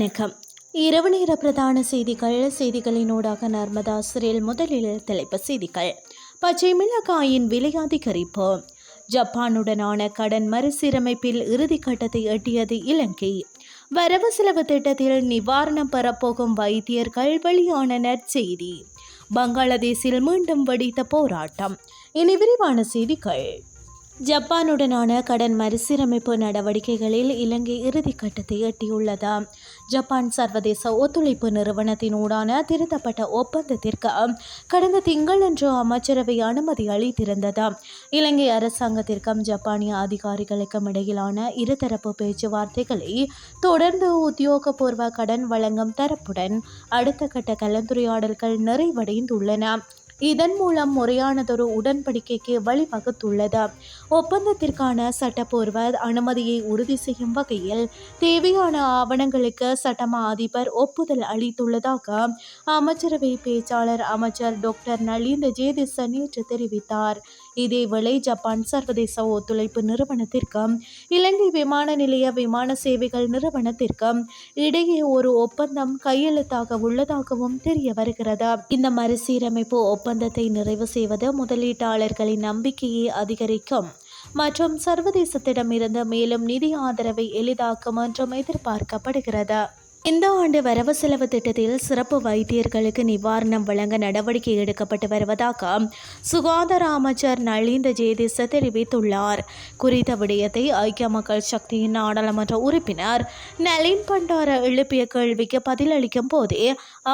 வணக்கம். இரவு நேர பிரதான செய்திகளினூடாக நர்மதா சிறையில் முதலில் தலைப்புச் செய்திகள். பச்சை மிளகாயின் விலை அதிகரிப்பு. ஜப்பானுடனான கடன் மறுசீரமைப்பில் இறுதிக்கட்டத்தை எட்டியது இலங்கை. வரவு செலவு திட்டத்தில் நிவாரணம் பெறப்போகும் வைத்தியர்கள் வெளியான நற்செய்தி. பங்களாதேஷில் மீண்டும் வெடித்த போராட்டம். இனி விரிவான செய்திகள். ஜப்பானுடனான கடன் மறுசீரமைப்பு நடவடிக்கைகளில் இலங்கை இறுதிக்கட்டத்தை எட்டியுள்ளது. ஜப்பான் சர்வதேச ஒத்துழைப்பு நிறுவனத்தினூடான திருத்தப்பட்ட ஒப்பந்தத்திற்கு கடந்த திங்களன்று அமைச்சரவை அனுமதி அளித்திருந்தது. இலங்கை அரசாங்கத்திற்கும் ஜப்பானிய அதிகாரிகளுக்கும் இடையிலான இருதரப்பு பேச்சுவார்த்தைகளை தொடர்ந்து உத்தியோகபூர்வ கடன் வழங்கும் தரப்புடன் அடுத்த கட்ட கலந்துரையாடல்கள் நிறைவடைந்துள்ளன. இதன் மூலம் முறையானதொரு உடன்படிக்கைக்கு வழிவகுத்துள்ளது. ஒப்பந்தத்திற்கான சட்டப்பூர்வ அனுமதியை உறுதி செய்யும் வகையில் தேவையான ஆவணங்களுக்கு சட்டமா அதிபர் ஒப்புதல் அளித்துள்ளதாக அமைச்சரவை பேச்சாளர் அமைச்சர் டாக்டர் நலிந்த ஜேதிச நேற்று தெரிவித்தார். இதேவேளை ஜப்பான் சர்வதேச ஒத்துழைப்பு நிறுவனத்திற்கும் இலங்கை விமான நிலைய விமான சேவைகள் நிறுவனத்திற்கும் இடையே ஒரு ஒப்பந்தம் கையெழுத்தாக உள்ளதாகவும் தெரிய வருகிறது. இந்த மறுசீரமைப்பு ஒப்பந்தத்தை நிறைவு செய்வது முதலீட்டாளர்களின் நம்பிக்கையை அதிகரிக்கும் மற்றும் சர்வதேசத்திடமிருந்து மேலும் நிதி ஆதரவை எளிதாக்கும் என்றும் எதிர்பார்க்கப்படுகிறது. இந்த ஆண்டு வரவு செலவு திட்டத்தில் சிறப்பு வைத்தியர்களுக்கு நிவாரணம் வழங்க நடவடிக்கை எடுக்கப்பட்டு வருவதாக சுகாதார அமைச்சர் நலிந்த ஜேதிச தெரிவித்துள்ளார். குறித்த விடயத்தை ஐக்கிய மக்கள் சக்தியின் நாடாளுமன்ற உறுப்பினர் நளின் பண்டார எழுப்பிய கேள்விக்கு பதிலளிக்கும் போதே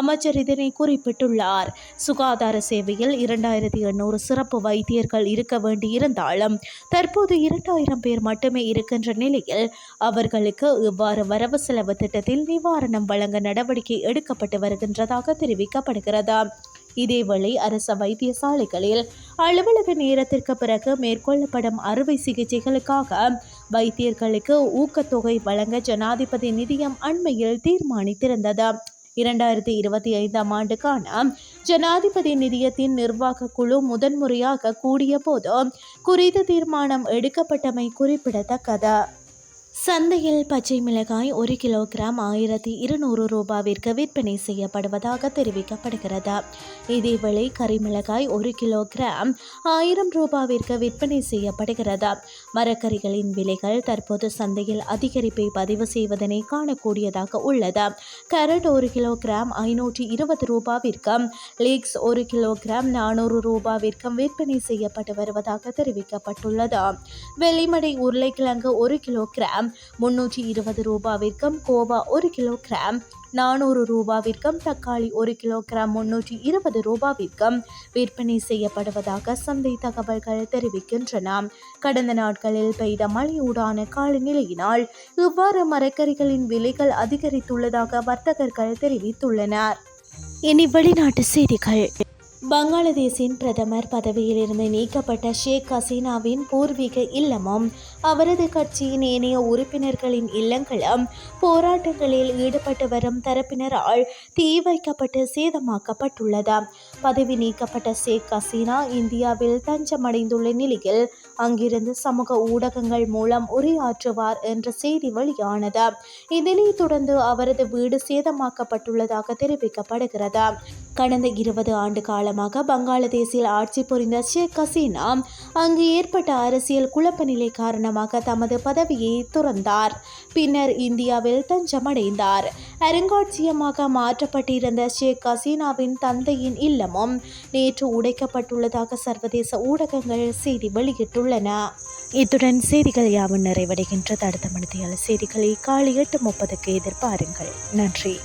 அமைச்சர் இதனை குறிப்பிட்டுள்ளார். சுகாதார சேவையில் 2800 சிறப்பு வைத்தியர்கள் இருக்க வேண்டியிருந்தாலும் தற்போது 2000 பேர் மட்டுமே இருக்கின்ற நிலையில் அவர்களுக்கு இவ்வாறு வரவு செலவு திட்டத்தில் நிவாரணம் வழங்க நடவடிக்கை எடுக்கப்பட்டு வருகின்றதாக தெரிவிக்கப்படுகிறது. இதேவேளை அரச வைத்தியசாலைகளில் அலுவலக நேரத்திற்கு பிறகு மேற்கொள்ளப்படும் அறுவை சிகிச்சைகளுக்காக வைத்தியர்களுக்கு ஊக்கத்தொகை வழங்க ஜனாதிபதி நிதியம் அண்மையில் தீர்மானித்திருந்தது. 2025ஆம் ஆண்டுக்கான ஜனாதிபதி நிதியத்தின் நிர்வாக குழு முதன்முறையாக கூடிய போது குறித்த தீர்மானம் எடுக்கப்பட்டமை குறிப்பிடத்தக்கது. சந்தையில் பச்சை மிளகாய் 1 கிலோகிராம் 1200 ரூபாவிற்கு விற்பனை செய்யப்படுவதாக தெரிவிக்கப்படுகிறது. இதேவேளை கரிமிளகாய் 1 கிலோகிராம் 1000 ரூபாவிற்கு விற்பனை செய்யப்படுகிறது. மரக்கறிகளின் விலைகள் தற்போது சந்தையில் அதிகரிப்பை பதிவு செய்வதனை காணக்கூடியதாக உள்ளது. கேரட் 1 கிலோகிராம் 520 ரூபாவிற்கும் லீக்ஸ் 1 கிலோகிராம் 400 ரூபாவிற்கும் விற்பனை செய்யப்பட்டு வருவதாக தெரிவிக்கப்பட்டுள்ளது. வெள்ளிமடை உருளைக்கிழங்கு 1 கிலோகிராம் 320 ரூபாவிற்கும் கோவா 1 கிலோகிராம் 400 ரூபாவிற்கும் தக்காளி 1 கிலோகிராம் 320 ரூபாவிற்கும் விற்பனை செய்யப்படுவதாக சந்தை தகவல்கள் தெரிவிக்கின்றன. கடந்த நாட்களில் பெய்த மழையூடான காலநிலையினால் இவ்வாறு மரக்கறிகளின் விலைகள் அதிகரித்துள்ளதாக வர்த்தகர்கள் தெரிவித்துள்ளனர். இனி வெளிநாட்டு செய்திகள். பங்களாதேஷின் பிரதமர் பதவியிலிருந்து நீக்கப்பட்ட ஷேக் ஹசீனாவின் பூர்வீக இல்லமும் அவரது கட்சியின் ஏனைய உறுப்பினர்களின் இல்லங்களும் போராட்டங்களில் ஈடுபட்டு வரும் தரப்பினரால் தீ வைக்கப்பட்டு சேதமாக்கப்பட்டுள்ளது. பதவி நீக்கப்பட்ட ஷேக் ஹசீனா இந்தியாவில் தஞ்சமடைந்துள்ள நிலையில் அங்கிருந்து சமூக ஊடகங்கள் மூலம் உரையாற்றுவார் என்ற செய்தி வெளியானது. இதனைத் தொடர்ந்து அவரது வீடு சேதமாக்கப்பட்டுள்ளதாக தெரிவிக்கப்படுகிறது. கடந்த 20 ஆண்டு காலமாக பங்களாதேஷில் ஆட்சி புரிந்த ஷேக் ஹசீனா அங்கு ஏற்பட்ட அரசியல் குழப்ப நிலை காரணமாக தமது பதவியை துறந்தார். பின்னர் இந்தியாவில் தஞ்சமடைந்தார். அருங்காட்சியகமாக மாற்றப்பட்டிருந்த ஷேக் ஹசீனாவின் தந்தையின் இல்லமும் நேற்று உடைக்கப்பட்டுள்ளதாக சர்வதேச ஊடகங்கள் செய்தி வெளியிட்டுள்ளன. இத்துடன் செய்திகள் யாவும் நிறைவடைகின்றது. அடுத்த மணித்தியால செய்திகளை காலை 8:30க்கு எதிர்பாருங்கள். நன்றி.